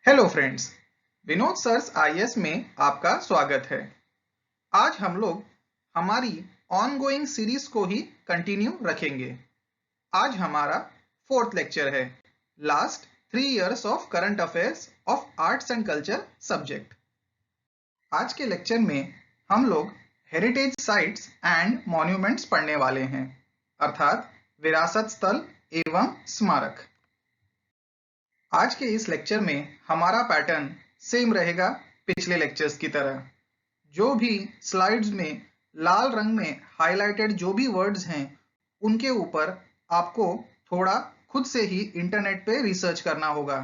Hello friends, Vinod sir's IAS में आपका स्वागत है। आज हम लोग हमारी ऑनगोइंग सीरीज को ही कंटिन्यू रखेंगे। आज हमारा फोर्थ लेक्चर है, last 3 years of current affairs of arts and culture subject. आज के लेक्चर में हम लोग हेरिटेज साइट्स एंड मॉन्यूमेंट्स पढ़ने वाले हैं, अर्थात विरासत स्थल एवं स्मारक। आज के इस लेक्चर में हमारा पैटर्न सेम रहेगा पिछले लेक्चर्स की तरह। जो भी स्लाइड्स में लाल रंग में हाइलाइटेड जो भी वर्ड्स हैं, उनके ऊपर आपको थोड़ा खुद से ही इंटरनेट पे रिसर्च करना होगा।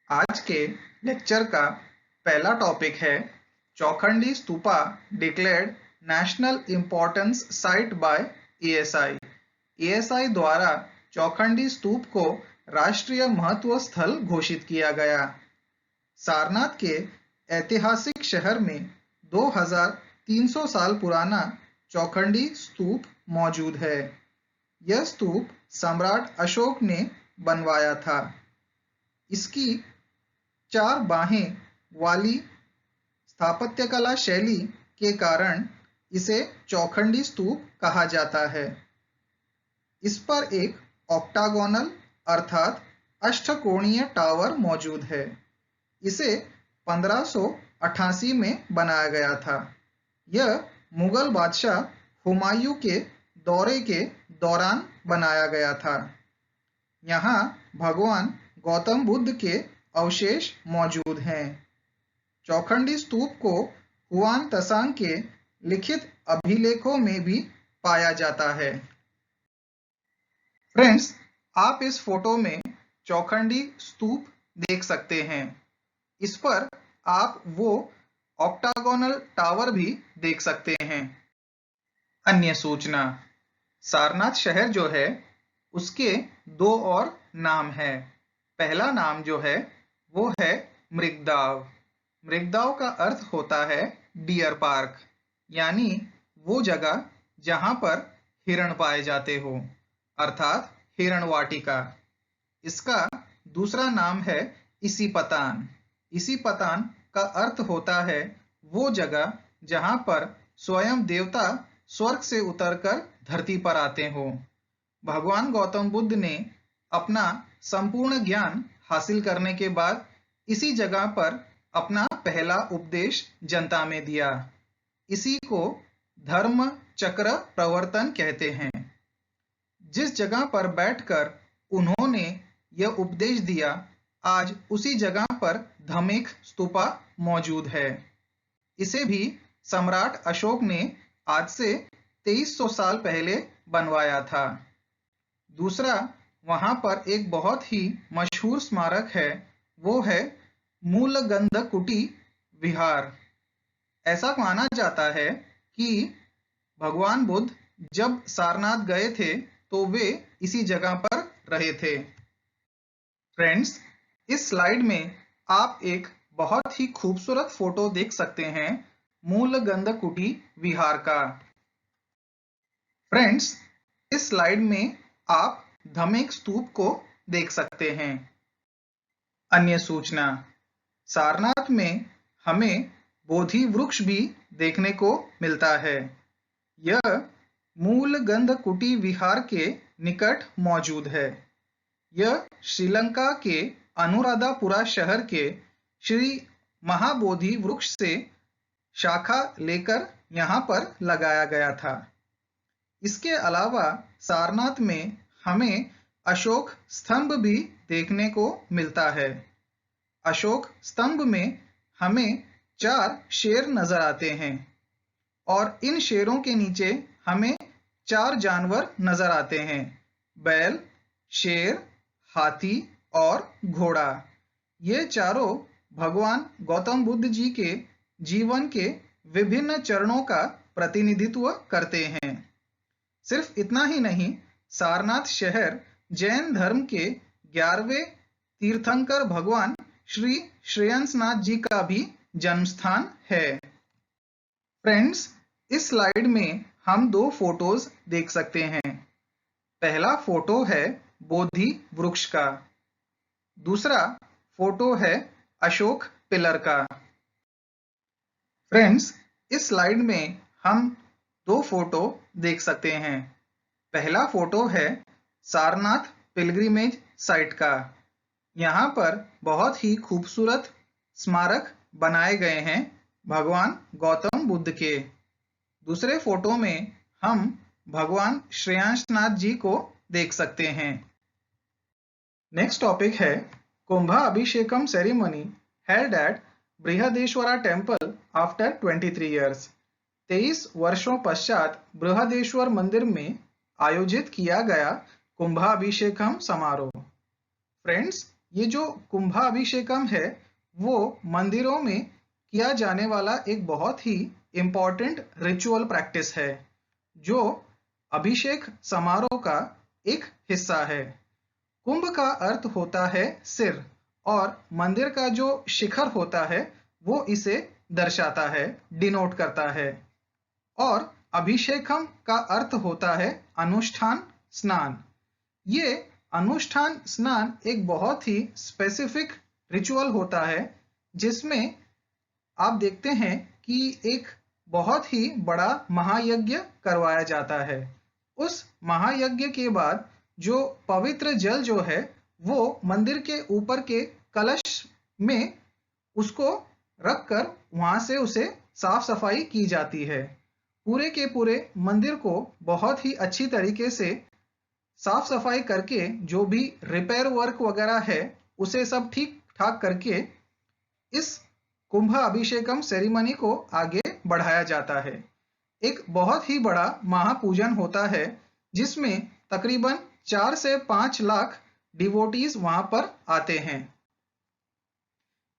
आज के लेक्चर का पहला टॉपिक है Chaukhandi stupa declared national importance site bye ASI. ASI द्वारा चौखंडी स्तूप को राष्ट्रीय महत्व स्थल घोषित किया गया। सारनाथ के ऐतिहासिक शहर में 2300 साल पुराना चौखंडी स्तूप मौजूद है। यह स्तूप सम्राट अशोक ने बनवाया था। इसकी 4 बाहें वाली स्थापत्यकला शैली के कारण इसे चौखंडी स्तूप कहा जाता है। इस पर एक ऑक्टागोनल अर्थात अष्टकोणीय टावर मौजूद है। इसे 1588 में बनाया गया था। यह मुगल बादशाह हुमायूं के दौरे के दौरान बनाया गया था। यहाँ भगवान गौतम बुद्ध के अवशेष मौजूद हैं। चौखंडी स्तूप को हुआन त्सांग के लिखित अभिलेखों में भी पाया जाता है। फ्रेंड्स, आप इस फोटो में चौखंडी स्तूप देख सकते हैं। इस पर आप वो ऑक्टागोनल टावर भी देख सकते हैं। अन्य सूचना, सारनाथ शहर जो है उसके 2 और नाम है। पहला नाम जो है वो है मृगदाव। मृगदाव का अर्थ होता है डियर पार्क, यानी वो जगह जहां पर हिरण पाए जाते हो, अर्थात हिरण वाटिका। इसका दूसरा नाम है इसीपतान। इसीपतान का अर्थ होता है वो जगह जहां पर स्वयं देवता स्वर्ग से उतरकर धरती पर आते हो। भगवान गौतम बुद्ध ने अपना संपूर्ण ज्ञान हासिल करने के बाद इसी जगह पर अपना पहला उपदेश जनता में दिया। इसी को धर्म चक्र प्रवर्तन कहते हैं। जिस जगह पर बैठकर उन्होंने यह उपदेश दिया, आज उसी जगह पर धमेख स्तूपा मौजूद है। इसे भी सम्राट अशोक ने आज से 2300 साल पहले बनवाया था। दूसरा, वहां पर एक बहुत ही मशहूर स्मारक है, वो है मूलगंधकुटी विहार। ऐसा माना जाता है कि भगवान बुद्ध जब सारनाथ गए थे तो वे इसी जगह पर रहे थे। फ्रेंड्स, इस स्लाइड में आप एक बहुत ही खूबसूरत फोटो देख सकते हैं मूलगंधकुटी विहार का। फ्रेंड्स, इस स्लाइड में आप धमेख स्तूप को देख सकते हैं। अन्य सूचना, सारनाथ में हमें बोधि वृक्ष भी देखने को मिलता है। यह मूलगंधकुटी विहार के निकट मौजूद है। यह श्रीलंका के अनुराधापुरा शहर के श्री महाबोधि वृक्ष से शाखा लेकर यहाँ पर लगाया गया था। इसके अलावा सारनाथ में हमें अशोक स्तंभ भी देखने को मिलता है। अशोक स्तंभ में हमें 4 शेर नजर आते हैं और इन शेरों के नीचे हमें 4 जानवर नजर आते हैं, बैल, शेर, हाथी और घोड़ा। ये चारों भगवान गौतम बुद्ध जी के जीवन के विभिन्न चरणों का प्रतिनिधित्व करते हैं। सिर्फ इतना ही नहीं, सारनाथ शहर जैन धर्म के 11वें तीर्थंकर भगवान श्री श्रेयंसनाथ जी का भी जन्म स्थान है। फ्रेंड्स, इस स्लाइड में हम 2 फोटोज देख सकते हैं। पहला फोटो है बोधि वृक्ष का। दूसरा फोटो है अशोक पिलर का। फ्रेंड्स, इस स्लाइड में हम दो फोटो देख सकते हैं। पहला फोटो है सारनाथ पिलग्रिमेज साइट का। यहाँ पर बहुत ही खूबसूरत स्मारक बनाए गए हैं भगवान गौतम बुद्ध के। दूसरे फोटो में हम भगवान श्रेयांसनाथ जी को देख सकते हैं। नेक्स्ट टॉपिक है Kumbha Abhishekam ceremony held at Brihadeeswara temple after 23 years. 23 वर्षों पश्चात बृहदेश्वर मंदिर में आयोजित किया गया कुंभाभिषेकम समारोह। फ्रेंड्स, ये जो कुंभाभिषेकम है वो मंदिरों में किया जाने वाला एक बहुत ही इम्पॉर्टेंट रिचुअल प्रैक्टिस है जो अभिषेक समारोह का एक हिस्सा है। कुंभ का अर्थ होता है सिर और मंदिर का जो शिखर होता है वो इसे दर्शाता है, डिनोट करता है। और अभिषेकम का अर्थ होता है अनुष्ठान स्नान। ये अनुष्ठान स्नान एक बहुत ही स्पेसिफिक रिचुअल होता है जिसमें आप देखते हैं कि एक बहुत ही बड़ा महायज्ञ करवाया जाता है। उस महायज्ञ के बाद जो पवित्र जल जो है वो मंदिर के ऊपर के कलश में उसको रखकर वहां से उसे साफ सफाई की जाती है। पूरे के पूरे मंदिर को बहुत ही अच्छी तरीके से साफ सफाई करके जो भी रिपेयर वर्क वगैरह है उसे सब ठीक ठाक करके इस कुंभ अभिषेकम सेरेमनी को आगे बढ़ाया जाता है। एक बहुत ही बड़ा महापूजन होता है जिसमें तकरीबन 4 से 5 लाख डिवोटीज वहां पर आते हैं।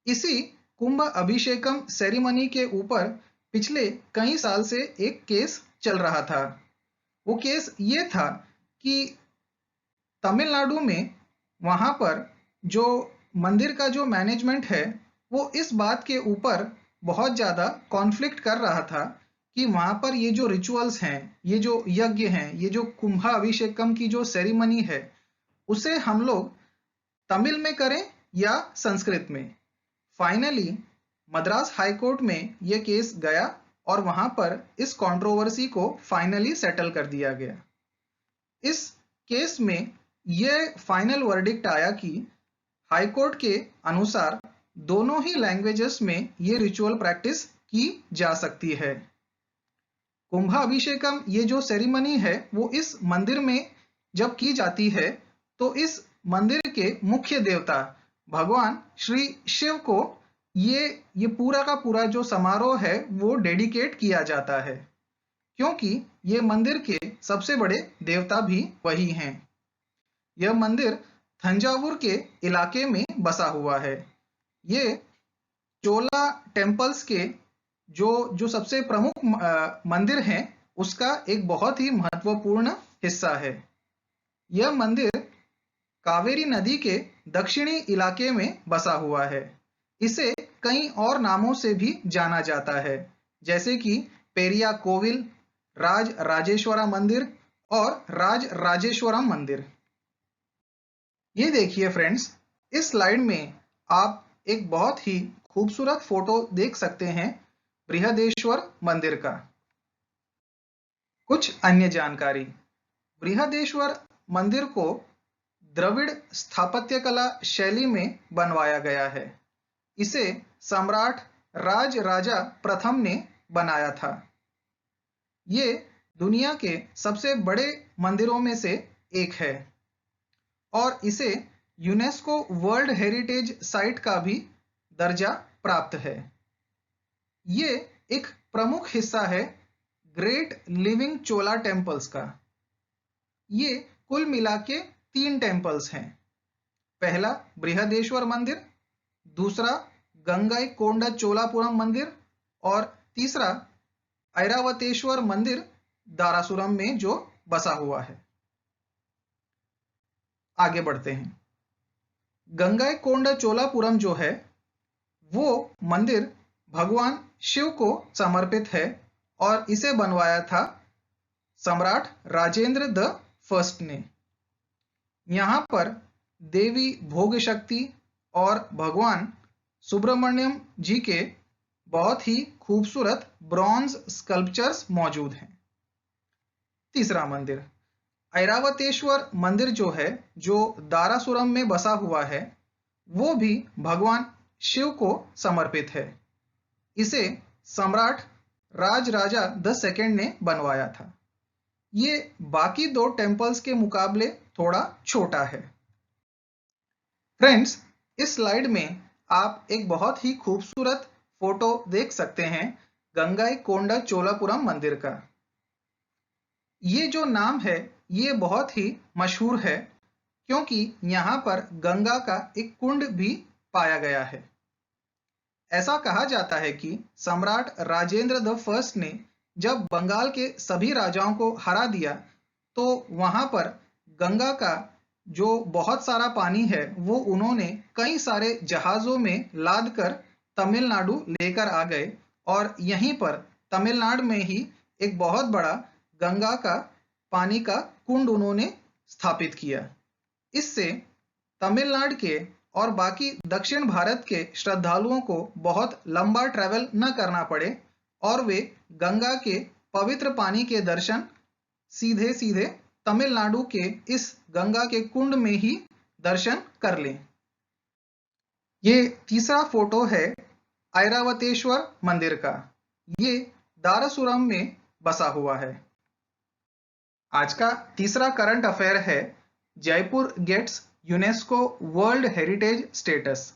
इसी कुंभ अभिषेकम सेरेमनी के ऊपर पिछले कई साल से एक केस चल रहा था। वो केस ये था कि तमिलनाडु में वहां पर जो मंदिर का जो मैनेजमेंट है वो इस बात के ऊपर बहुत ज़्यादा कॉन्फ्लिक्ट कर रहा था कि वहां पर ये जो रिचुअल्स हैं, ये जो यज्ञ हैं, ये जो कुंभ अभिषेकम की जो सेरेमनी है उसे हम लोग तमिल में करें या संस्कृत में। फाइनली मद्रास हाई कोर्ट में ये केस गया और वहां पर इस कंट्रोवर्सी को फाइनली सेटल कर दिया गया। इस केस में यह फाइनल वर्डिक्ट आया कि हाई कोर्ट के अनुसार दोनों ही लैंग्वेजेस में ये रिचुअल प्रैक्टिस की जा सकती है। कुंभाभिषेकम ये जो सेरेमनी है वो इस मंदिर में जब की जाती है तो इस मंदिर के मुख्य देवता भगवान श्री शिव को ये पूरा का पूरा जो समारोह है वो डेडिकेट किया जाता है क्योंकि ये मंदिर के सबसे बड़े देवता भी वही हैं। यह मंदिर थंजावुर के इलाके में बसा हुआ है। ये चोला टेम्पल्स के जो सबसे प्रमुख मंदिर हैं उसका एक बहुत ही महत्वपूर्ण हिस्सा है। यह मंदिर कावेरी नदी के दक्षिणी इलाके में बसा हुआ है। इसे कई और नामों से भी जाना जाता है जैसे कि पेरिया कोविल, राज राजेश्वरा मंदिर और राज राजेश्वरम मंदिर। ये देखिए फ्रेंड्स, इस स्लाइड में आप एक बहुत ही खूबसूरत फोटो देख सकते हैं बृहदेश्वर मंदिर का। कुछ अन्य जानकारी। बृहदेश्वर मंदिर को द्रविड़ स्थापत्य कला शैली में बनवाया गया है। इसे सम्राट राज राजा प्रथम ने बनाया था। ये दुनिया के सबसे बड़े मंदिरों में से एक है और इसे यूनेस्को वर्ल्ड हेरिटेज साइट का भी दर्जा प्राप्त है। ये एक प्रमुख हिस्सा है ग्रेट लिविंग चोला टेम्पल्स का। ये कुल मिला के 3 टेम्पल्स हैं। पहला बृहदेश्वर मंदिर, दूसरा गंगाई कोंडा चोलापुरम मंदिर और तीसरा ऐरावतेश्वर मंदिर दारासुरम में जो बसा हुआ है। आगे बढ़ते हैं। गंगाई कोंडा चोलापुरम जो है वो मंदिर भगवान शिव को समर्पित है और इसे बनवाया था सम्राट राजेंद्र द फर्स्ट ने। यहाँ पर देवी भोग शक्ति और भगवान सुब्रमण्यम जी के बहुत ही खूबसूरत ब्रॉन्ज स्कल्पचर्स मौजूद हैं। तीसरा मंदिर ऐरावतेश्वर मंदिर जो है, जो दारासुरम में बसा हुआ है, वो भी भगवान शिव को समर्पित है। इसे सम्राट राजराजा द सेकंड ने बनवाया था। ये बाकी दो टेम्पल्स के मुकाबले थोड़ा छोटा है। फ्रेंड्स, इस स्लाइड में आप एक बहुत ही खूबसूरत फोटो देख सकते हैं गंगाईकोंडा चोलापुरम मंदिर का। ये जो नाम है ये बहुत ही मशहूर है क्योंकि यहाँ पर गंगा का एक कुंड भी पाया गया है। ऐसा कहा जाता है कि सम्राट राजेंद्र द फर्स्ट ने जब बंगाल के सभी राजाओं को हरा दिया तो वहाँ पर गंगा का जो बहुत सारा पानी है वो उन्होंने कई सारे जहाज़ों में लाद कर तमिलनाडु लेकर आ गए और यहीं पर तमिलनाडु में ही एक बहुत बड़ा गंगा का पानी का कुंड उन्होंने स्थापित किया। इससे तमिलनाडु के और बाकी दक्षिण भारत के श्रद्धालुओं को बहुत लंबा ट्रैवल न करना पड़े और वे गंगा के पवित्र पानी के दर्शन सीधे सीधे तमिलनाडु के इस गंगा के कुंड में ही दर्शन कर लें। ये तीसरा फोटो है ऐरावतेश्वर मंदिर का। ये दारासुरम में बसा हुआ है। आज का तीसरा करंट अफेयर है Jaipur gets UNESCO world heritage status.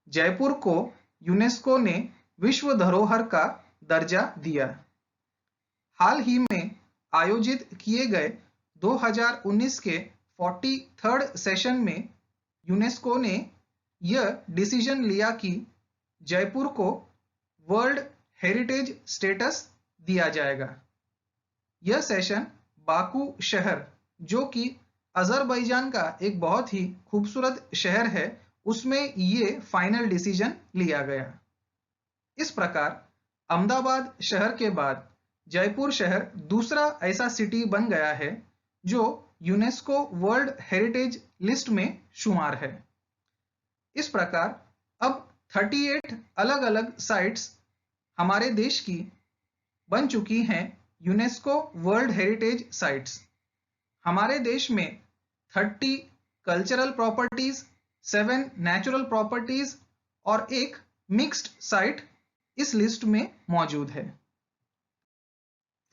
Jaipur को यूनेस्को ने विश्व धरोहर का दर्जा दिया। हाल ही में आयोजित किए गए 2019 के 43rd सेशन में यूनेस्को ने यह डिसीजन लिया कि जयपुर को वर्ल्ड हेरिटेज स्टेटस दिया जाएगा। यह सेशन बाकू शहर, जो कि अजरबैजान का एक बहुत ही खूबसूरत शहर है, उसमें ये फाइनल डिसीजन लिया गया। इस प्रकार अहमदाबाद शहर के बाद जयपुर शहर दूसरा ऐसा सिटी बन गया है जो यूनेस्को वर्ल्ड हेरिटेज लिस्ट में शुमार है। इस प्रकार अब 38 अलग अलग साइट्स हमारे देश की बन चुकी हैं यूनेस्को वर्ल्ड हेरिटेज साइट्स। हमारे देश में 30 कल्चरल प्रॉपर्टीज, 7 नेचुरल प्रॉपर्टीज और एक मिक्स्ड साइट इस लिस्ट में मौजूद है।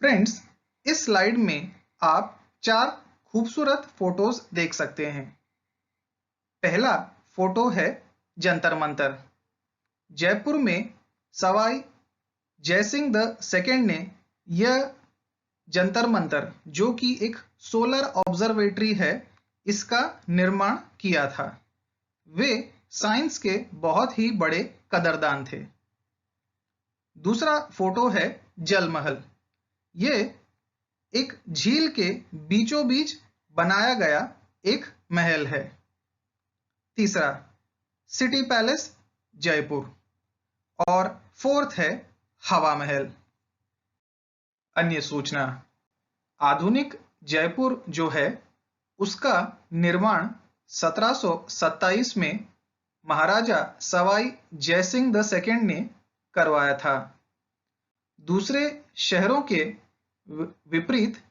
फ्रेंड्स, इस स्लाइड में आप 4 खूबसूरत फोटोज देख सकते हैं। पहला फोटो है जंतर मंतर। जयपुर में सवाई जयसिंह द सेकंड ने यह जंतर मंतर, जो कि एक सोलर ऑब्जर्वेटरी है, इसका निर्माण किया था। वे साइंस के बहुत ही बड़े कदरदान थे। दूसरा फोटो है जल महल। ये एक झील के बीचों बीच बनाया गया एक महल है। तीसरा सिटी पैलेस जयपुर और फोर्थ है हवा महल। अन्य सूचना, आधुनिक जयपुर जो है उसका निर्माण 1727 में महाराजा सवाई जयसिंह द सेकंड ने करवाया था। दूसरे शहरों के विपरीत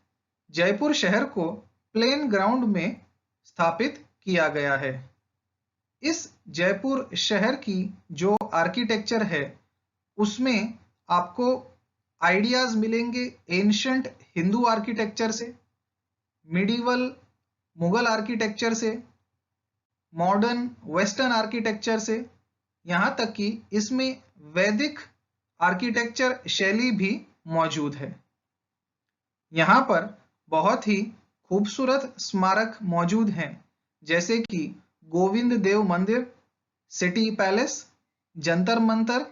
जयपुर शहर को प्लेन ग्राउंड में स्थापित किया गया है। इस जयपुर शहर की जो आर्किटेक्चर है उसमें आपको आइडियाज मिलेंगे एंशंट हिंदू आर्किटेक्चर से, मिडिवल मुगल आर्किटेक्चर से, मॉडर्न वेस्टर्न आर्किटेक्चर से, यहाँ तक कि इसमें वैदिक आर्किटेक्चर शैली भी मौजूद है। यहाँ पर बहुत ही खूबसूरत स्मारक मौजूद हैं, जैसे कि गोविंद देव मंदिर, सिटी पैलेस, जंतर मंतर,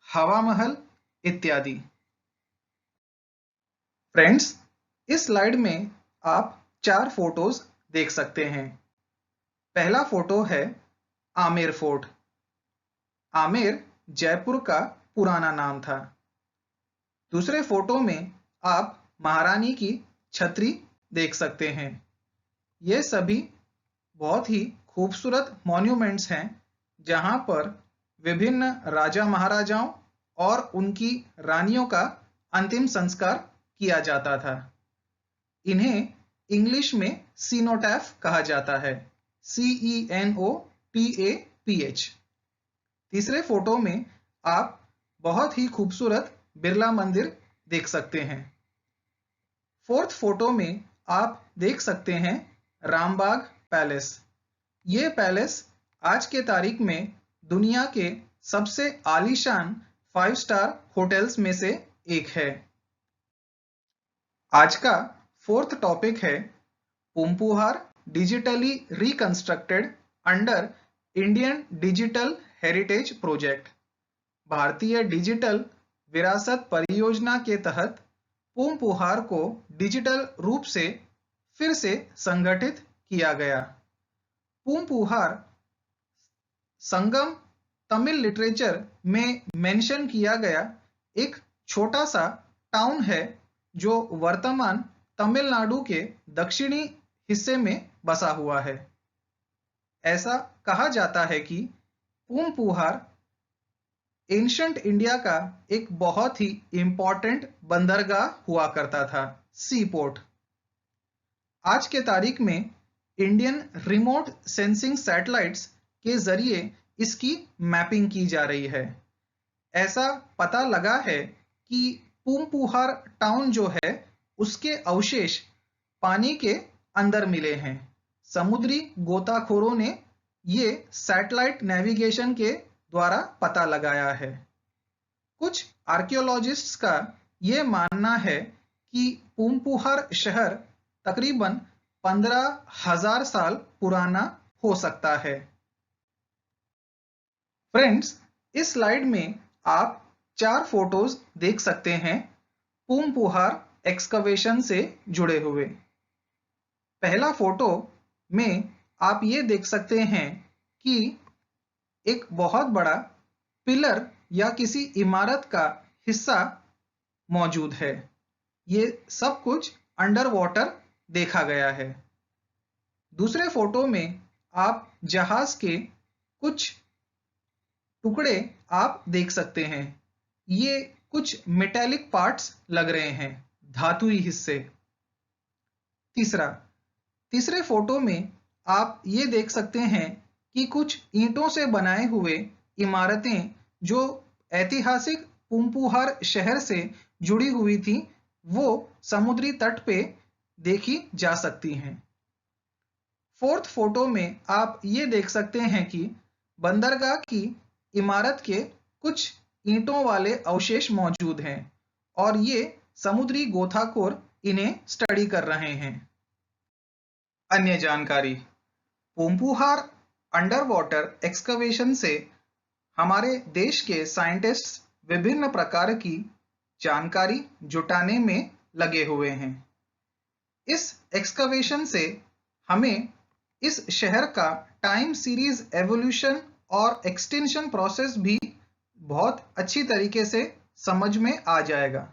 हवा महल इत्यादि। फ्रेंड्स, इस स्लाइड में आप 4 फोटोज देख सकते हैं। पहला फोटो है आमेर फोर्ट। आमेर जयपुर का पुराना नाम था। दूसरे फोटो में आप महारानी की छतरी देख सकते हैं। ये सभी बहुत ही खूबसूरत मॉन्यूमेंट्स हैं जहां पर विभिन्न राजा महाराजाओं और उनकी रानियों का अंतिम संस्कार किया जाता था। इन्हें इंग्लिश में सीनोटैफ कहा जाता है, CENOTAPH। तीसरे फोटो में आप बहुत ही खूबसूरत बिरला मंदिर देख सकते हैं। फोर्थ फोटो में आप देख सकते हैं रामबाग पैलेस। ये पैलेस आज के तारीख में दुनिया के सबसे आलीशान 5 स्टार होटल्स में से एक है। आज का फोर्थ टॉपिक है Poompuhar digitally reconstructed under Indian digital heritage project. भारतीय डिजिटल विरासत परियोजना के तहत पूंपुहार को डिजिटल रूप से फिर से संगठित किया गया। पूंपुहार संगम तमिल लिटरेचर में मेंशन किया गया एक छोटा सा टाउन है जो वर्तमान तमिलनाडु के दक्षिणी हिस्से में बसा हुआ है। ऐसा कहा जाता है कि पूंपुहार एंशंट इंडिया का एक बहुत ही इंपॉर्टेंट बंदरगाह हुआ करता था, सी पोर्ट। आज के तारीख में इंडियन रिमोट सेंसिंग सैटेलाइट्स के जरिए इसकी मैपिंग की जा रही है। ऐसा पता लगा है कि पूंपुहार टाउन जो है उसके अवशेष पानी के अंदर मिले हैं। समुद्री गोताखोरों ने ये सैटेलाइट नेविगेशन के द्वारा पता लगाया है। कुछ आर्कियोलॉजिस्ट्स का यह मानना है कि पूंपुहार शहर तकरीबन 15,000 साल पुराना हो सकता है। फ्रेंड्स, इस स्लाइड में आप 4 फोटोज देख सकते हैं पूंपुहार एक्सकवेशन से जुड़े हुए। पहला फोटो में आप ये देख सकते हैं कि एक बहुत बड़ा पिलर या किसी इमारत का हिस्सा मौजूद है। ये सब कुछ अंडर वाटर देखा गया है। दूसरे फोटो में आप जहाज के कुछ टुकड़े आप देख सकते हैं। ये कुछ मेटालिक पार्ट्स लग रहे हैं, धातुई हिस्से। तीसरे फोटो में आप ये देख सकते हैं कि कुछ ईंटों से बनाए हुए इमारतें जो ऐतिहासिक पूंपुहार शहर से जुड़ी हुई थी वो समुद्री तट पे देखी जा सकती हैं। फोर्थ फोटो में आप ये देख सकते हैं कि बंदरगाह की इमारत के कुछ ईंटों वाले अवशेष मौजूद हैं और ये समुद्री गोताखोर इन्हें स्टडी कर रहे हैं। अन्य जानकारी, पूंपुहार अंडर वाटर एक्सकवेशन से हमारे देश के साइंटिस्ट्स विभिन्न प्रकार की जानकारी जुटाने में लगे हुए हैं। इस एक्सकवेशन से हमें इस शहर का टाइम सीरीज एवोल्यूशन और एक्सटेंशन प्रोसेस भी बहुत अच्छी तरीके से समझ में आ जाएगा।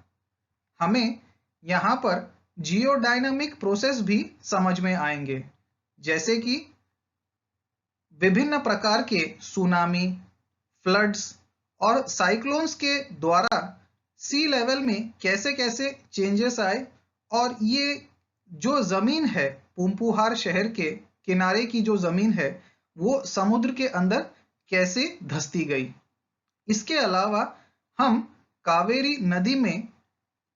हमें यहाँ पर जियोडायनामिक प्रोसेस भी समझ में आएंगे, जैसे कि विभिन्न प्रकार के सुनामी, फ्लड्स और साइक्लोन्स के द्वारा सी लेवल में कैसे कैसे चेंजेस आए और ये जो जमीन है पूंपुहार शहर के किनारे की जो जमीन है वो समुद्र के अंदर कैसे धंसती गई। इसके अलावा हम कावेरी नदी में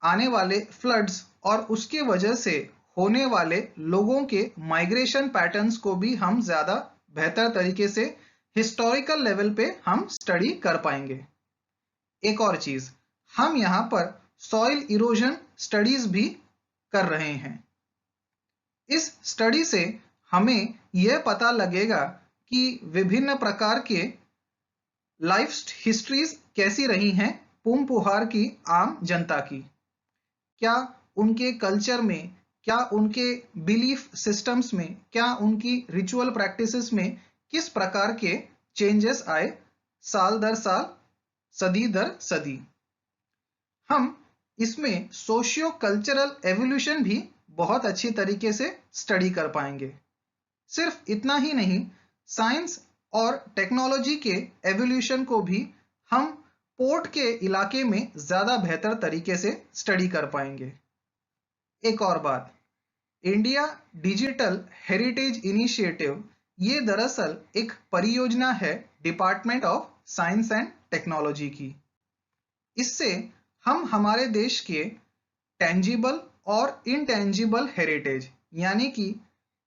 आने वाले फ्लड्स और उसके वजह से होने वाले लोगों के माइग्रेशन पैटर्न्स को भी हम ज्यादा बेहतर तरीके से हिस्टोरिकल लेवल पे हम स्टडी कर पाएंगे। एक और चीज, हम यहाँ पर सॉइल इरोजन स्टडीज भी कर रहे हैं। इस स्टडी से हमें यह पता लगेगा कि विभिन्न प्रकार के लाइफ हिस्ट्रीज कैसी रही हैं पूंपुहार की आम जनता की। क्या उनके कल्चर में, क्या उनके बिलीफ सिस्टम्स में, क्या उनकी रिचुअल प्रैक्टिसेस में किस प्रकार के चेंजेस आए साल दर साल, सदी दर सदी। हम इसमें सोशियो कल्चरल एवोल्यूशन भी बहुत अच्छी तरीके से स्टडी कर पाएंगे। सिर्फ इतना ही नहीं, साइंस और टेक्नोलॉजी के एवोल्यूशन को भी हम पोर्ट के इलाके में ज़्यादा बेहतर तरीके से स्टडी कर पाएंगे। एक और बात, इंडिया डिजिटल हेरिटेज इनिशिएटिव ये दरअसल एक परियोजना है department of science and technology की। इससे हम हमारे देश के टेंजिबल और इनटेंजिबल हेरिटेज, यानी कि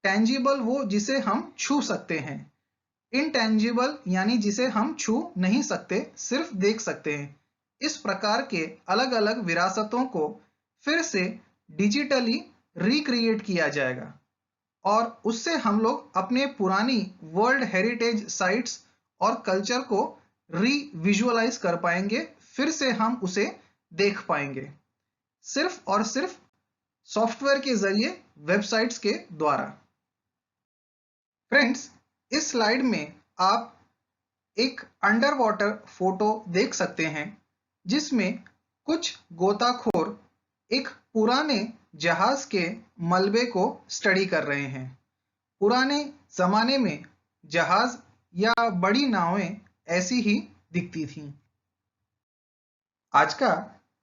टेंजिबल वो जिसे हम छू सकते हैं, इनटेंजिबल यानी जिसे हम छू नहीं सकते, सिर्फ देख सकते हैं, इस प्रकार के अलग अलग विरासतों को फिर से डिजिटली रिक्रिएट किया जाएगा और उससे हम लोग अपने पुरानी वर्ल्ड हेरिटेज साइट्स और कल्चर को रीविजुअलाइज कर पाएंगे, फिर से हम उसे देख पाएंगे, सिर्फ और सिर्फ सॉफ्टवेयर के जरिए, वेबसाइट्स के द्वारा। फ्रेंड्स, इस स्लाइड में आप एक अंडर वाटर फोटो देख सकते हैं जिसमें कुछ गोताखोर एक पुराने जहाज के मलबे को स्टडी कर रहे हैं। पुराने जमाने में जहाज या बड़ी नावें ऐसी ही दिखती थीं। आज का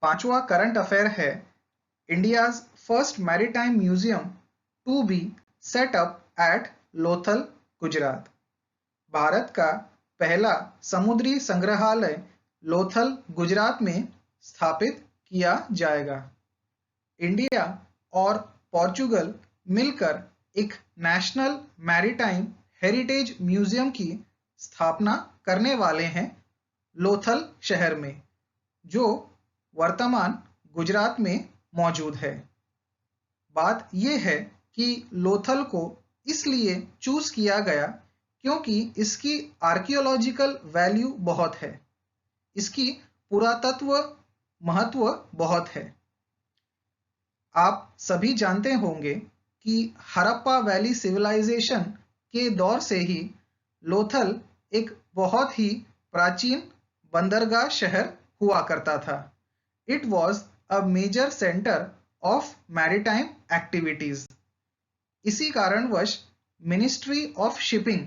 पांचवा करंट अफेयर है, India's first maritime museum to be set up at Lothal, Gujarat. Bharat का पहला समुद्री संग्रहालय लोथल, गुजरात में स्थापित किया जाएगा। इंडिया और पोर्चुगल मिलकर एक नेशनल मैरीटाइम हेरिटेज म्यूजियम की स्थापना करने वाले हैं लोथल शहर में, जो वर्तमान गुजरात में मौजूद है। बात यह है कि लोथल को इसलिए चूज किया गया क्योंकि इसकी आर्कियोलॉजिकल वैल्यू बहुत है, इसकी पुरातत्व महत्व बहुत है। आप सभी जानते होंगे कि हड़प्पा वैली सिविलाइजेशन के दौर से ही लोथल एक बहुत ही प्राचीन बंदरगाह शहर हुआ करता था। It was a major centre of maritime activities. इसी कारणवश मिनिस्ट्री ऑफ शिपिंग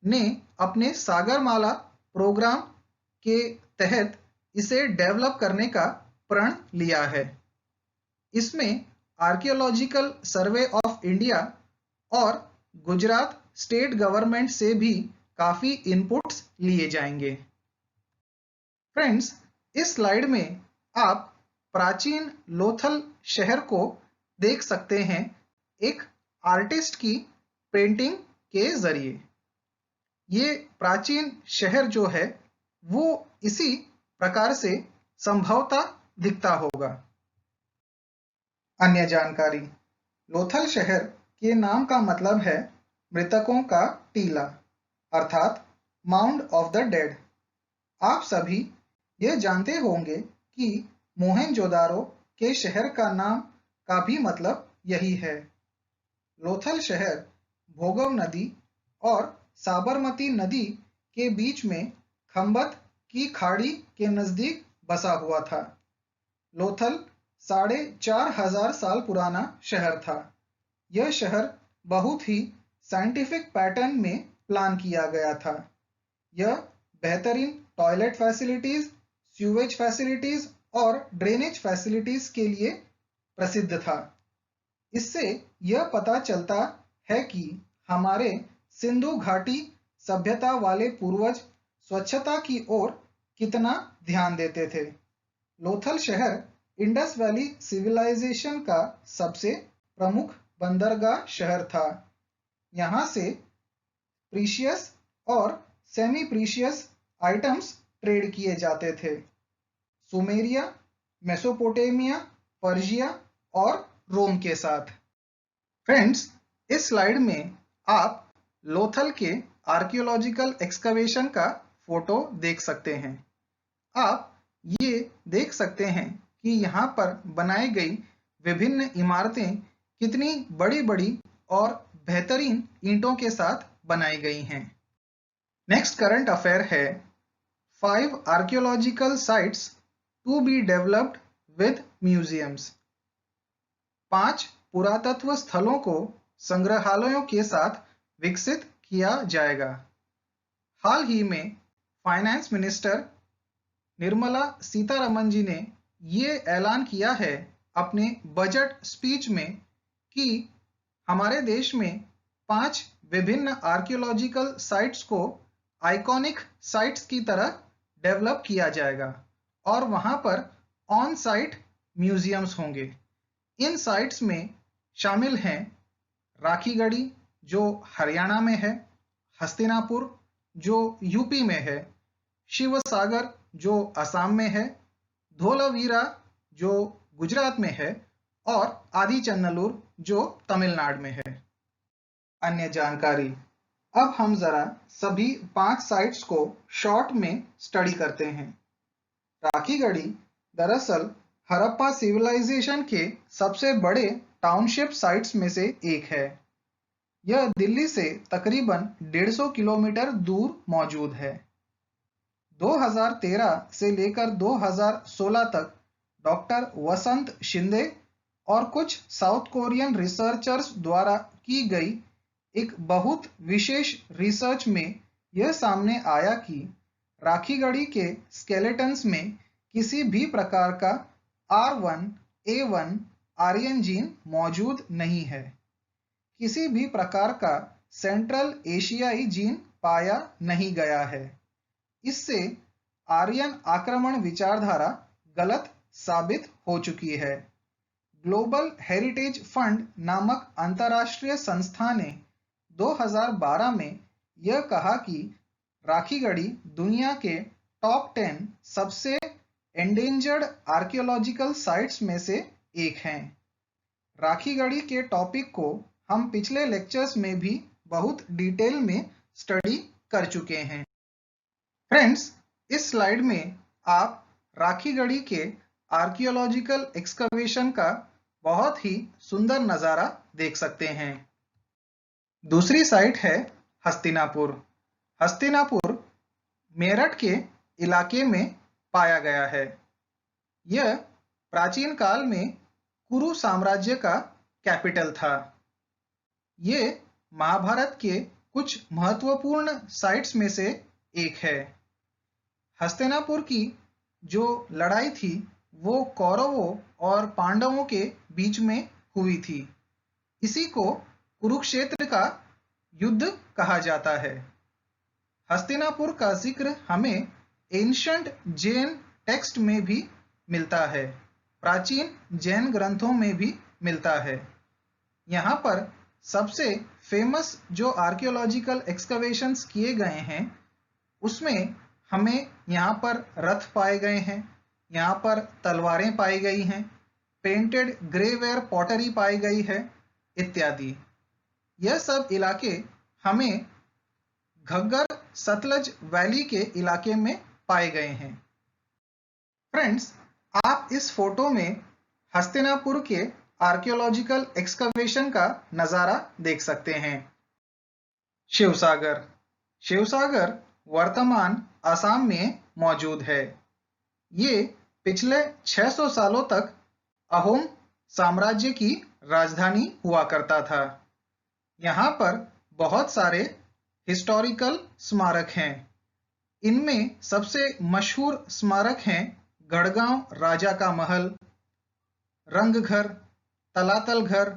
ने अपने सागरमाला प्रोग्राम के तहत इसे डेवलप करने का प्रण लिया है। इसमें आर्कियोलॉजिकल सर्वे ऑफ इंडिया और गुजरात स्टेट गवर्नमेंट से भी काफी इनपुट्स लिए जाएंगे। फ्रेंड्स, इस स्लाइड में आप प्राचीन लोथल शहर को देख सकते हैं एक आर्टिस्ट की पेंटिंग के जरिए। ये प्राचीन शहर जो है वो इसी प्रकार से संभवतः दिखता होगा। अन्य जानकारी, लोथल शहर के नाम का मतलब है मृतकों का टीला, अर्थात माउंड ऑफ द डेड। आप सभी ये जानते होंगे कि मोहेंजोदारो के शहर का नाम का भी मतलब यही है। लोथल शहर भोगव नदी और साबरमती नदी के बीच में खंबत की खाड़ी के नजदीक बसा हुआ था। लोथल 4,500 साल पुराना शहर था। यह शहर बहुत ही साइंटिफिक पैटर्न में प्लान किया गया था। यह बेहतरीन टॉयलेट फैसिलिटीज, सीवेज फैसिलिटीज और ड्रेनेज फैसिलिटीज के लिए प्रसिद्ध था। इससे यह पता चलता है कि हमारे सिंधु घाटी सभ्यता वाले पूर्वज स्वच्छता की ओर कितना ध्यान देते थे। लोथल शहर इंडस वैली सिविलाइजेशन का सबसे प्रमुख बंदरगाह शहर था। यहाँ से प्रीशियस और सेमी प्रीशियस आइटम्स ट्रेड किए जाते थे। सुमेरिया, मेसोपोटामिया, पर्शिया और रोम के साथ। फ्रेंड्स, इस स्लाइड में आप लोथल के आर्कियोलॉजिकल एक्सकवेशन का फोटो देख सकते हैं। आप ये देख सकते हैं कि यहाँ पर बनाई गई विभिन्न इमारतें कितनी बड़ी-बड़ी और बेहतरीन ईंटों के साथ बनाई गई हैं। नेक्स्ट करंट अफेयर है 5 archaeological sites to be developed with museums. 5 पुरातत्व स्थलों को संग्रहालयों के साथ विकसित किया जाएगा। हाल ही में फाइनेंस मिनिस्टर निर्मला सीतारमन जी ने ये ऐलान किया है अपने बजट स्पीच में कि हमारे देश में 5 विभिन्न आर्कियोलॉजिकल साइट्स को आइकॉनिक साइट्स की तरह डेवलप किया जाएगा और वहां पर ऑन साइट म्यूजियम्स होंगे। इन साइट्स में शामिल हैं राखीगढ़ी जो हरियाणा में है, हस्तिनापुर जो यूपी में है, शिवसागर जो असम में है, धोलावीरा जो गुजरात में है और आदिचन्नलूर जो तमिलनाडु में है। अन्य जानकारी, अब हम जरा सभी 5 साइट्स को शॉर्ट में स्टडी करते हैं। राखीगढ़ी दरअसल हड़प्पा सिविलाइजेशन के सबसे बड़े टाउनशिप साइट्स में से एक है। यह दिल्ली से तकरीबन 150 किलोमीटर दूर मौजूद है। 2013 से लेकर 2016 तक डॉक्टर वसंत शिंदे और कुछ साउथ कोरियन रिसर्चर्स द्वारा की गई एक बहुत विशेष रिसर्च में यह सामने आया कि राखीगढ़ी के स्केलेटन्स में किसी भी प्रकार का R1A1 आर्यन जीन मौजूद नहीं है। किसी भी प्रकार का सेंट्रल एशियाई जीन पाया नहीं गया है। इससे आर्यन आक्रमण विचारधारा गलत साबित हो चुकी है। ग्लोबल हेरिटेज फंड नामक अंतर्राष्ट्रीय संस्था ने 2012 में यह कहा कि राखीगढ़ी दुनिया के टॉप 10 सबसे एंडेंजर्ड आर्कियोलॉजिकल साइट्स में से एक हैं। राखीगढ़ी के टॉपिक को हम पिछले लेक्चर्स में भी बहुत डिटेल में स्टडी कर चुके हैं। फ्रेंड्स, इस स्लाइड में आप राखीगढ़ी के आर्कियोलॉजिकल एक्सकवेशन का बहुत ही सुंदर नज़ारा देख सकते हैं। दूसरी साइट है हस्तिनापुर। हस्तिनापुर मेरठ के इलाके में पाया गया है। यह प्राचीन काल में कुरु साम्राज्य का कैपिटल था। ये महाभारत के कुछ महत्वपूर्ण साइट्स में से एक है। हस्तिनापुर की जो लड़ाई थी वो कौरवों और पांडवों के बीच में हुई थी। इसी को कुरुक्षेत्र का युद्ध कहा जाता है। हस्तिनापुर का जिक्र हमें एंशंट जैन टेक्स्ट में भी मिलता है, प्राचीन जैन ग्रंथों में भी मिलता है। यहाँ पर सबसे फेमस जो आर्कियोलॉजिकल एक्सकवेशंस किए गए हैं उसमें हमें यहाँ पर रथ पाए गए हैं, यहाँ पर तलवारें पाई गई हैं, पेंटेड ग्रेवेयर पॉटरी पाई गई है इत्यादि। यह सब इलाके हमें घग्गर सतलज वैली के इलाके में पाए गए हैं। फ्रेंड्स, आप इस फोटो में हस्तिनापुर के आर्कियोलॉजिकल एक्सकवेशन का नज़ारा देख सकते हैं। शिवसागर। शिवसागर वर्तमान असम में मौजूद है। ये पिछले 600 सालों तक अहोम साम्राज्य की राजधानी हुआ करता था। यहाँ पर बहुत सारे हिस्टोरिकल स्मारक हैं। इनमें सबसे मशहूर स्मारक हैं गढ़गांव राजा का महल, रंगघर, तलातल घर,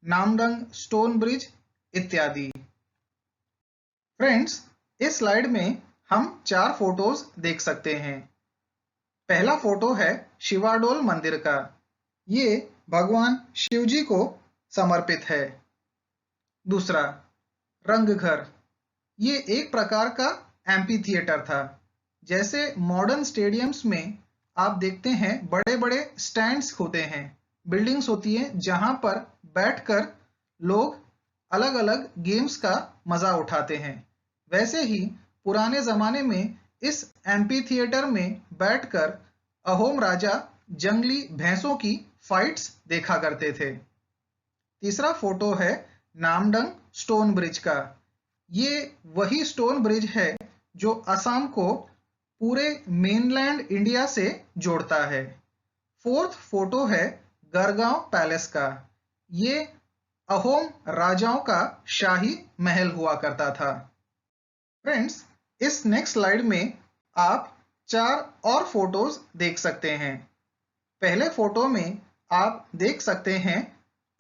नामडंग स्टोन ब्रिज इत्यादि। फ्रेंड्स, इस स्लाइड में हम 4 फोटोज देख सकते हैं। पहला फोटो है शिवाडोल मंदिर का। ये भगवान शिव जी को समर्पित है। दूसरा, रंगघर। ये एक प्रकार का एम्पी थिएटर था। जैसे मॉडर्न स्टेडियम्स में आप देखते हैं बड़े बड़े स्टैंड्स होते हैं, बिल्डिंग्स होती हैं जहां पर बैठकर लोग अलग अलग गेम्स का मजा उठाते हैं। वैसे ही पुराने जमाने में इस एम्पी थिएटर में बैठकर अहोम राजा जंगली भैंसों की फाइट्स देखा करते थे। तीसरा फोटो है नामडंग स्टोन ब्रिज का। ये वही स्टोन ब्रिज है जो असम को पूरे मेनलैंड इंडिया से जोड़ता है। फोर्थ फोटो है गढ़गांव पैलेस का। ये अहोम राजाओं का शाही महल हुआ करता था। फ्रेंड्स, इस नेक्स्ट स्लाइड में आप 4 और फोटोज देख सकते हैं। पहले फोटो में आप देख सकते हैं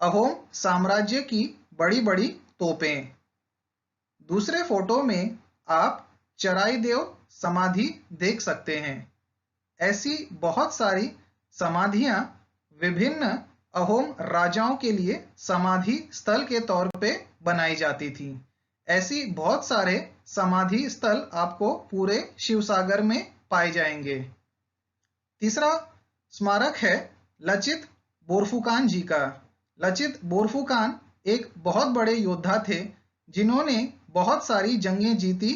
अहोम साम्राज्य की बड़ी बड़ी तोपें। दूसरे फोटो में आप चराइदेव समाधि देख सकते हैं। ऐसी बहुत सारी समाधियां विभिन्न अहोम राजाओं के लिए समाधि स्थल के तौर पे बनाई जाती थी। ऐसी बहुत सारे समाधि स्थल आपको पूरे शिवसागर में पाए जाएंगे। तीसरा स्मारक है लचित बोरफुकान जी का। लचित बोरफुकान एक बहुत बड़े योद्धा थे जिन्होंने बहुत सारी जंगें जीती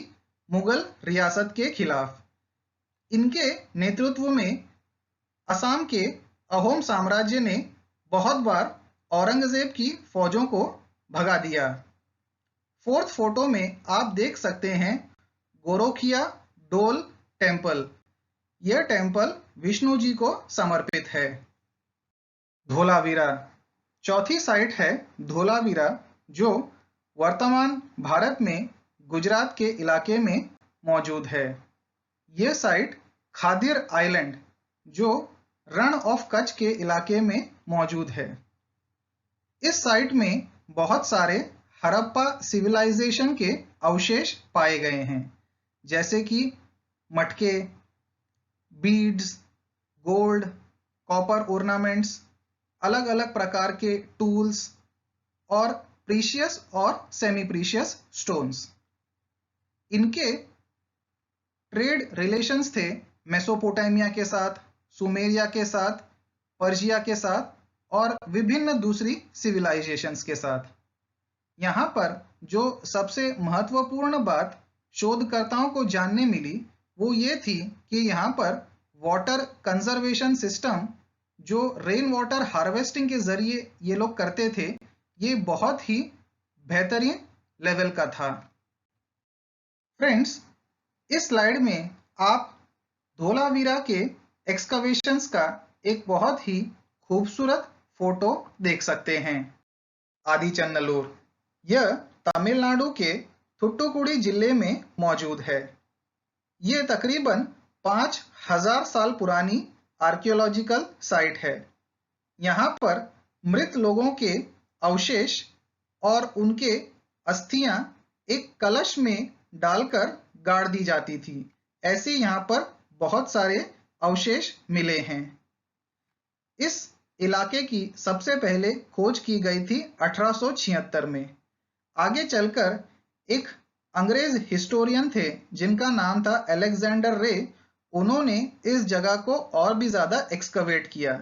मुगल रियासत के खिलाफ। इनके नेतृत्व में असम के अहोम साम्राज्य ने बहुत बार औरंगजेब की फौजों को भगा दिया। फोर्थ फोटो में आप देख सकते हैं गोरखिया डोल टेम्पल। यह टेम्पल विष्णु जी को समर्पित है। धोलावीरा, चौथी साइट है धोलावीरा, जो वर्तमान भारत में गुजरात के इलाके में मौजूद है। यह साइट खादिर आइलैंड, जो रण ऑफ कच्छ के इलाके में मौजूद है। इस साइट में बहुत सारे हड़प्पा सिविलाइजेशन के अवशेष पाए गए हैं, जैसे कि मटके, बीड्स, गोल्ड, कॉपर ऑर्नामेंट्स, अलग अलग प्रकार के टूल्स और प्रीशियस और सेमी प्रीशियस स्टोन्स। इनके ट्रेड रिलेशंस थे मेसोपोटामिया के साथ, सुमेरिया के साथ, पर्शिया के साथ और विभिन्न दूसरी सिविलाइजेशंस के साथ। यहाँ पर जो सबसे महत्वपूर्ण बात शोधकर्ताओं को जानने मिली वो ये थी कि यहाँ पर वाटर कंजर्वेशन सिस्टम, जो रेन वाटर हार्वेस्टिंग के जरिए ये लोग करते थे, ये बहुत ही बेहतरीन लेवल का था। फ्रेंड्स, इस स्लाइड में आप धोलावीरा के एक्सकवेशंस का एक बहुत ही खूबसूरत फोटो देख सकते हैं। आदिचन्नलूर, यह तमिलनाडु के थुट्टुकुडी जिले में मौजूद है। यह तकरीबन 5000 साल पुरानी आर्कियोलॉजिकल साइट है। यहाँ पर मृत लोगों के अवशेष और उनके अस्थियां एक कलश में डालकर गाड़ दी जाती थी। ऐसे यहाँ पर बहुत सारे अवशेष मिले हैं। इस इलाके की सबसे पहले खोज की गई थी 1876 में। आगे चलकर एक अंग्रेज हिस्टोरियन थे जिनका नाम था अलेक्जेंडर रे। उन्होंने इस जगह को और भी ज्यादा एक्सकवेट किया।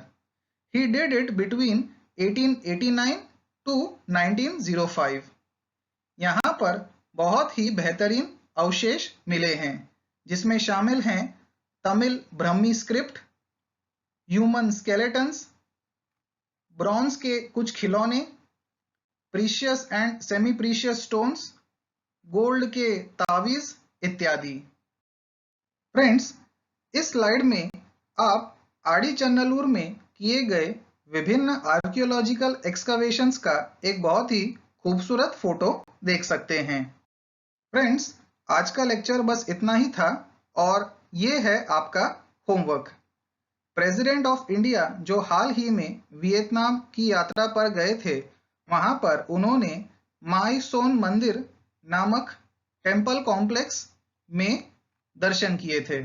He did it between 1889 to 1905। यहाँ पर बहुत ही बेहतरीन अवशेष मिले हैं, जिसमें शामिल हैं तमिल ब्रह्मी स्क्रिप्ट, ह्यूमन स्केलेटन्स, ब्रॉन्ज के कुछ खिलौने, precious and semi precious stones, gold के तावीज इत्यादि। फ्रेंड्स, इस स्लाइड में आप आदिचन्नलूर में किए गए विभिन्न आर्कियोलॉजिकल एक्सकवेशंस का एक बहुत ही खूबसूरत फोटो देख सकते हैं। फ्रेंड्स, आज का लेक्चर बस इतना ही था और ये है आपका होमवर्क। प्रेसिडेंट ऑफ इंडिया जो हाल ही में वियतनाम की यात्रा पर गए थे, वहां पर उन्होंने माई सोन मंदिर नामक टेम्पल कॉम्प्लेक्स में दर्शन किए थे।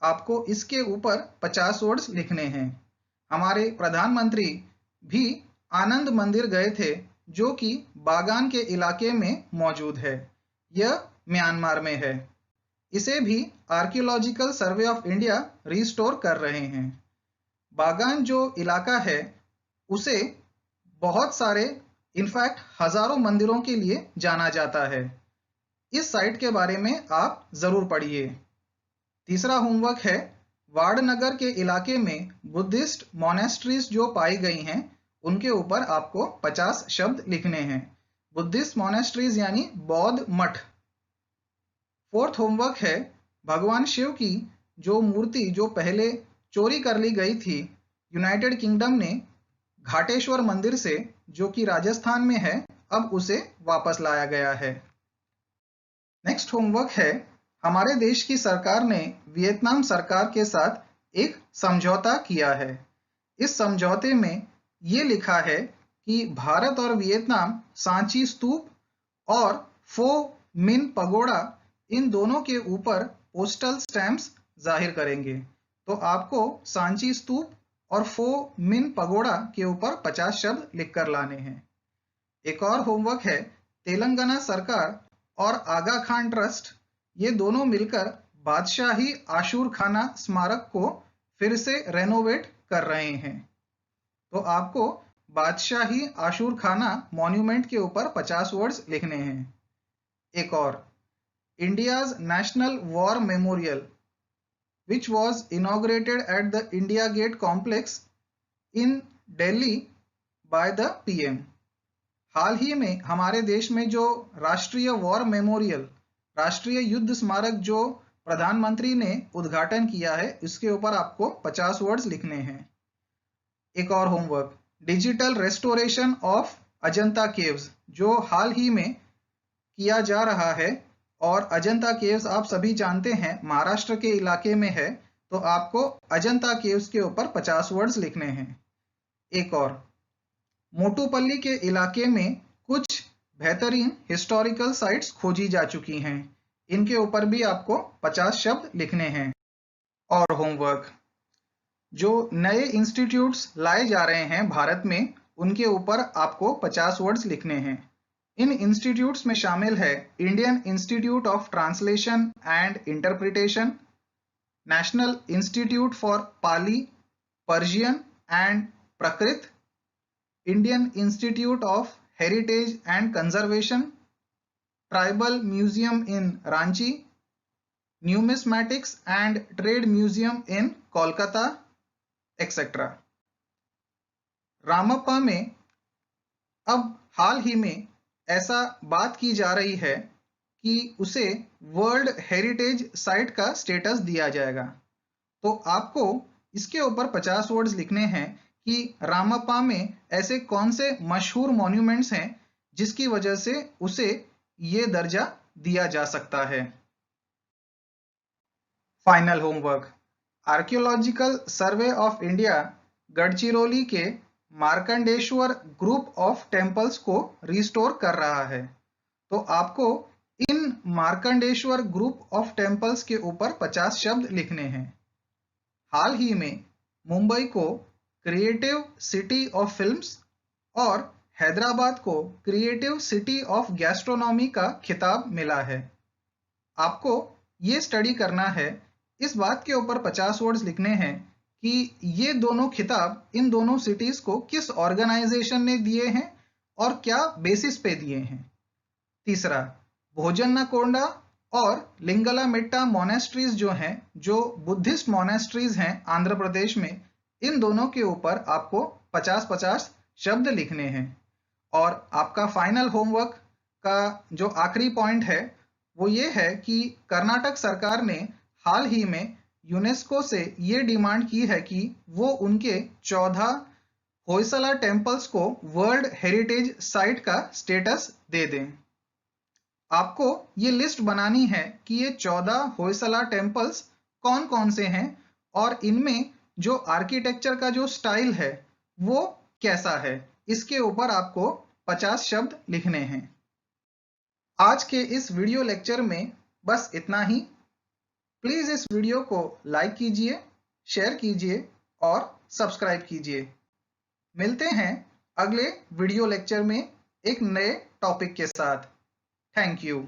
आपको इसके ऊपर 50 वर्ड्स लिखने हैं। हमारे प्रधानमंत्री भी आनंद मंदिर गए थे, जो कि बागान के इलाके में मौजूद है। यह म्यांमार में है। इसे भी archaeological survey of India restore कर रहे हैं। बागान जो इलाका है उसे बहुत सारे, इनफैक्ट हजारों मंदिरों के लिए जाना जाता है। इस साइट के बारे में आप जरूर पढ़िए। तीसरा होमवर्क है वाड़नगर के इलाके में बुद्धिस्ट मोनेस्ट्रीज जो पाई गई हैं, उनके ऊपर आपको 50 शब्द लिखने हैं। बुद्धिस्ट मोनेस्ट्रीज यानी बौद्ध मठ। फोर्थ होमवर्क है भगवान शिव की जो मूर्ति जो पहले चोरी कर ली गई थी यूनाइटेड किंगडम ने घाटेश्वर मंदिर से, जो कि राजस्थान में है, अब उसे वापस लाया गया है। नेक्स्ट होमवर्क है हमारे देश की सरकार ने वियतनाम सरकार के साथ एक समझौता किया है। इस समझौते में ये लिखा है कि भारत और वियतनाम सांची स्तूप और फो मिन पगोड़ा इन दोनों के ऊपर पोस्टल स्टैम्प्स जाहिर करेंगे। तो आपको सांची स्तूप और फो मिन पगोड़ा के ऊपर 50 शब्द लिखकर लाने हैं। एक और होमवर्क है, तेलंगाना सरकार और आगा खान ट्रस्ट ये दोनों मिलकर बादशाही आशूर खाना स्मारक को फिर से रेनोवेट कर रहे हैं। तो आपको बादशाही आशूर खाना मॉन्यूमेंट के ऊपर 50 वर्ड्स लिखने हैं। एक और, India's national war memorial which was inaugurated at the India Gate complex in Delhi by the PM। हाल ही में हमारे देश में जो राष्ट्रीय वॉर मेमोरियल, राष्ट्रीय युद्ध स्मारक जो प्रधानमंत्री ने उद्घाटन किया है, इसके ऊपर आपको 50 वर्ड्स लिखने हैं। एक और homework, digital restoration of Ajanta caves जो हाल ही में किया जा रहा है, और अजंता केव्स आप सभी जानते हैं महाराष्ट्र के इलाके में है, तो आपको अजंता केव्स के ऊपर 50 वर्ड्स लिखने हैं। एक और, मोटुपल्ली के इलाके में कुछ बेहतरीन हिस्टोरिकल साइट्स खोजी जा चुकी हैं, इनके ऊपर भी आपको 50 शब्द लिखने हैं। और होमवर्क, जो नए इंस्टीट्यूट्स लाए जा रहे हैं भारत में, उनके ऊपर आपको 50 वर्ड्स लिखने हैं। इन इंस्टीट्यूट्स में शामिल है Indian institute of translation and interpretation, national institute for Pali, Persian and Prakrit, Indian institute of heritage and conservation, tribal museum in Ranchi, numismatics and trade museum in Kolkata, etcetera. Ramappa में अब हाल ही में ऐसा बात की जा रही है कि उसे वर्ल्ड हेरिटेज साइट का स्टेटस दिया जाएगा। तो आपको इसके ऊपर 50 वर्ड्स लिखने हैं कि रामप्पा में ऐसे कौन से मशहूर मॉन्यूमेंट्स हैं जिसकी वजह से उसे ये दर्जा दिया जा सकता है। Final homework, archaeological survey of India Gadchiroli के मार्कंडेश्वर ग्रुप ऑफ टेम्पल्स को रिस्टोर कर रहा है। तो आपको इन मार्कंडेश्वर ग्रुप ऑफ टेम्पल्स के ऊपर 50 शब्द लिखने हैं। हाल ही में मुंबई को क्रिएटिव सिटी ऑफ फिल्म्स और हैदराबाद को क्रिएटिव सिटी ऑफ गैस्ट्रोनॉमी का खिताब मिला है। आपको ये स्टडी करना है, इस बात के ऊपर 50 वर्ड्स लिखने हैं कि ये दोनों खिताब इन दोनों सिटीज को किस ऑर्गेनाइजेशन ने दिए हैं और क्या बेसिस पे दिए हैं। तीसरा, भोजन्नाकोंडा और लिंगला मेट्टा मोनेस्ट्रीज जो हैं, जो बुद्धिस्ट मोनेस्ट्रीज हैं आंध्र प्रदेश में, इन दोनों के ऊपर आपको 50-50 शब्द लिखने हैं। और आपका फाइनल होमवर्क का जो आखिरी पॉइंट है वो ये है कि कर्नाटक सरकार ने हाल ही में यूनेस्को से ये डिमांड की है कि वो उनके 14 होयसला टेम्पल्स को वर्ल्ड हेरिटेज साइट का स्टेटस दे दें। आपको ये लिस्ट बनानी है कि ये 14 होयसला टेम्पल्स कौन कौन से हैं और इनमें जो आर्किटेक्चर का जो स्टाइल है वो कैसा है, इसके ऊपर आपको 50 शब्द लिखने हैं। आज के इस वीडियो लेक्चर में बस इतना ही। प्लीज इस वीडियो को लाइक कीजिए, शेयर कीजिए और सब्सक्राइब कीजिए। मिलते हैं अगले वीडियो लेक्चर में एक नए टॉपिक के साथ। Thank you.